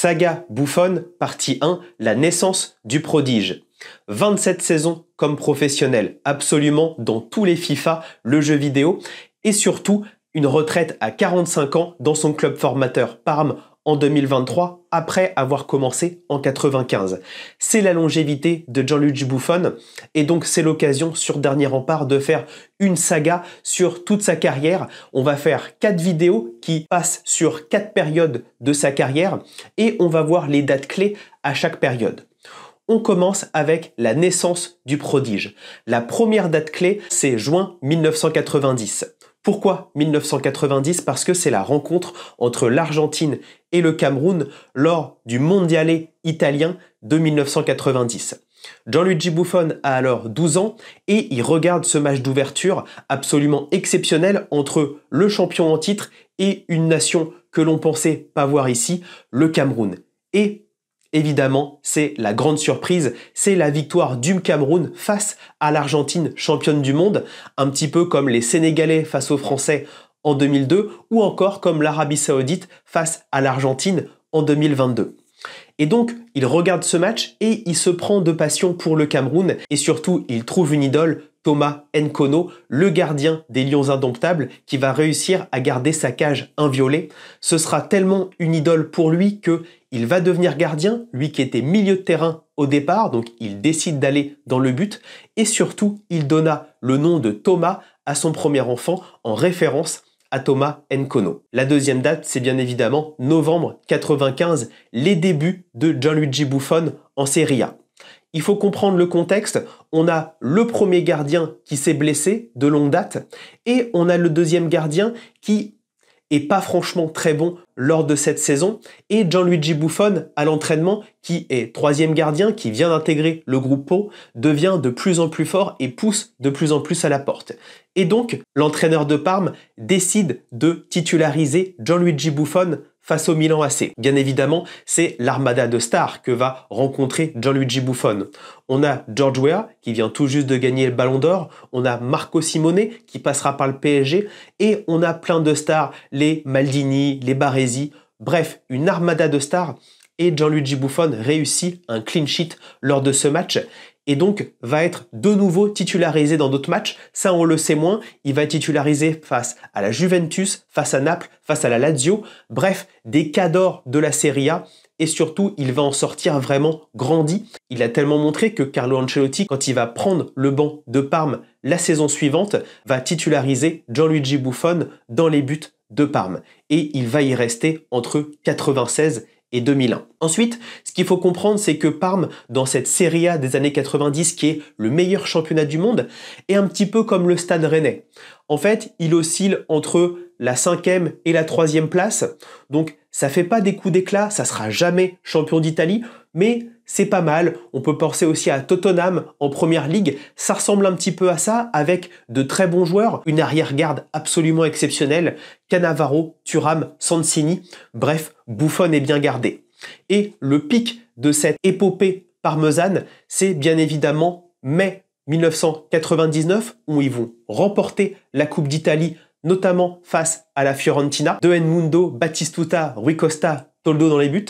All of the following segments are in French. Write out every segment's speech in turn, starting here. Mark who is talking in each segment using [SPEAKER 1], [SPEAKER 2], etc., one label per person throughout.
[SPEAKER 1] Saga Buffon, partie 1, la naissance du prodige. 27 saisons comme professionnel, absolument dans tous les FIFA, le jeu vidéo, et surtout une retraite à 45 ans dans son club formateur Parme en 2023, après avoir commencé en 95. C'est la longévité de Gianluigi Buffon, et donc c'est l'occasion sur Dernier Rempart de faire une saga sur toute sa carrière. On va faire 4 vidéos qui passent sur 4 périodes de sa carrière, et on va voir les dates clés à chaque période. On commence avec la naissance du prodige. La première date clé, c'est juin 1990. Pourquoi 1990? Parce que c'est la rencontre entre l'Argentine et le Cameroun lors du Mondialé italien de 1990. Gianluigi Buffon a alors 12 ans et il regarde ce match d'ouverture absolument exceptionnel entre le champion en titre et une nation que l'on pensait pas voir ici, le Cameroun. Et évidemment, c'est la grande surprise, c'est la victoire du Cameroun face à l'Argentine championne du monde, un petit peu comme les Sénégalais face aux Français en 2002 ou encore comme l'Arabie Saoudite face à l'Argentine en 2022. Et donc, il regarde ce match et il se prend de passion pour le Cameroun et surtout, il trouve une idole, Thomas Nkono, le gardien des Lions Indomptables qui va réussir à garder sa cage inviolée. Ce sera tellement une idole pour lui qu'il va devenir gardien, lui qui était milieu de terrain au départ, donc il décide d'aller dans le but et surtout, il donna le nom de Thomas à son premier enfant en référence à Thomas Nkono. La deuxième date, c'est bien évidemment novembre 95, les débuts de Gianluigi Buffon en Serie A. Il faut comprendre le contexte, on a le premier gardien qui s'est blessé de longue date et on a le deuxième gardien qui est pas franchement très bon lors de cette saison et Gianluigi Buffon à l'entraînement qui est troisième gardien, qui vient d'intégrer le groupe Pau, devient de plus en plus fort et pousse de plus en plus à la porte. Et donc l'entraîneur de Parme décide de titulariser Gianluigi Buffon face au Milan AC. Bien évidemment, c'est l'armada de stars que va rencontrer Gianluigi Buffon. On a George Weah qui vient tout juste de gagner le Ballon d'Or, on a Marco Simone qui passera par le PSG et on a plein de stars, les Maldini, les Baresi, bref, une armada de stars et Gianluigi Buffon réussit un clean sheet lors de ce match et donc va être de nouveau titularisé dans d'autres matchs. Ça, on le sait moins. Il va être titularisé face à la Juventus, face à Naples, face à la Lazio. Bref, des cadors de la Serie A. Et surtout, il va en sortir vraiment grandi. Il a tellement montré que Carlo Ancelotti, quand il va prendre le banc de Parme la saison suivante, va titulariser Gianluigi Buffon dans les buts de Parme. Et il va y rester entre 96 et 2001. Ensuite, ce qu'il faut comprendre, c'est que Parme, dans cette Serie A des années 90, qui est le meilleur championnat du monde, est un petit peu comme le Stade Rennais. En fait, il oscille entre la 5e et la 3e place. Donc, ça fait pas des coups d'éclat, ça sera jamais champion d'Italie, mais c'est pas mal. On peut penser aussi à Tottenham en première ligue. Ça ressemble un petit peu à ça, avec de très bons joueurs, une arrière-garde absolument exceptionnelle, Cannavaro, Thuram, Santini. Bref, Buffon est bien gardé. Et le pic de cette épopée parmesane, c'est bien évidemment mai 1999, où ils vont remporter la Coupe d'Italie, notamment face à la Fiorentina, de Edmundo, Batistuta, Rui Costa, Toldo dans les buts.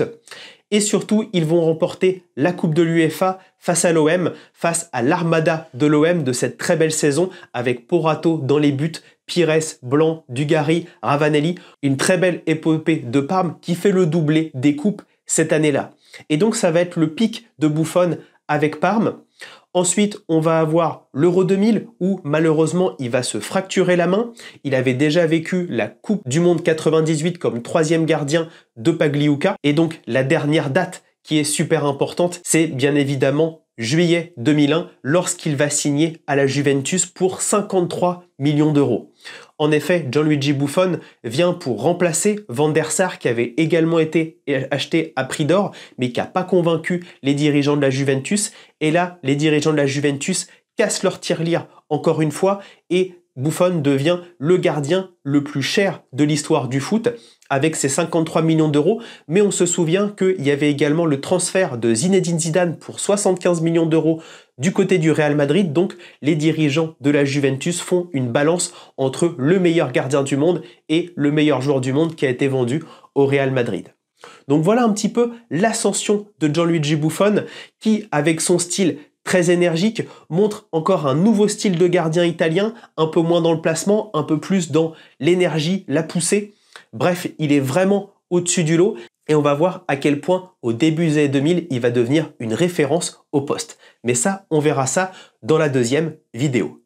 [SPEAKER 1] Et surtout, ils vont remporter la Coupe de l'UEFA face à l'OM, face à l'armada de l'OM de cette très belle saison, avec Porato dans les buts, Pires, Blanc, Dugarry, Ravanelli. Une très belle épopée de Parme qui fait le doublé des coupes cette année-là. Et donc, ça va être le pic de Buffon avec Parme. Ensuite, on va avoir l'Euro 2000 où malheureusement il va se fracturer la main. Il avait déjà vécu la Coupe du Monde 98 comme troisième gardien de Pagliuca. Et donc la dernière date qui est super importante, c'est bien évidemment juillet 2001 lorsqu'il va signer à la Juventus pour 53 millions d'euros. En effet, Gianluigi Buffon vient pour remplacer Van der Sar qui avait également été acheté à prix d'or mais qui n'a pas convaincu les dirigeants de la Juventus. Et là, les dirigeants de la Juventus cassent leur tirelire encore une fois et Buffon devient le gardien le plus cher de l'histoire du foot avec ses 53 millions d'euros, mais on se souvient qu'il y avait également le transfert de Zinedine Zidane pour 75 millions d'euros du côté du Real Madrid, donc les dirigeants de la Juventus font une balance entre le meilleur gardien du monde et le meilleur joueur du monde qui a été vendu au Real Madrid. Donc voilà un petit peu l'ascension de Gianluigi Buffon qui, avec son style très énergique, montre encore un nouveau style de gardien italien, un peu moins dans le placement, un peu plus dans l'énergie, la poussée. Bref, il est vraiment au-dessus du lot et on va voir à quel point au début des années 2000, il va devenir une référence au poste. Mais ça, on verra ça dans la deuxième vidéo.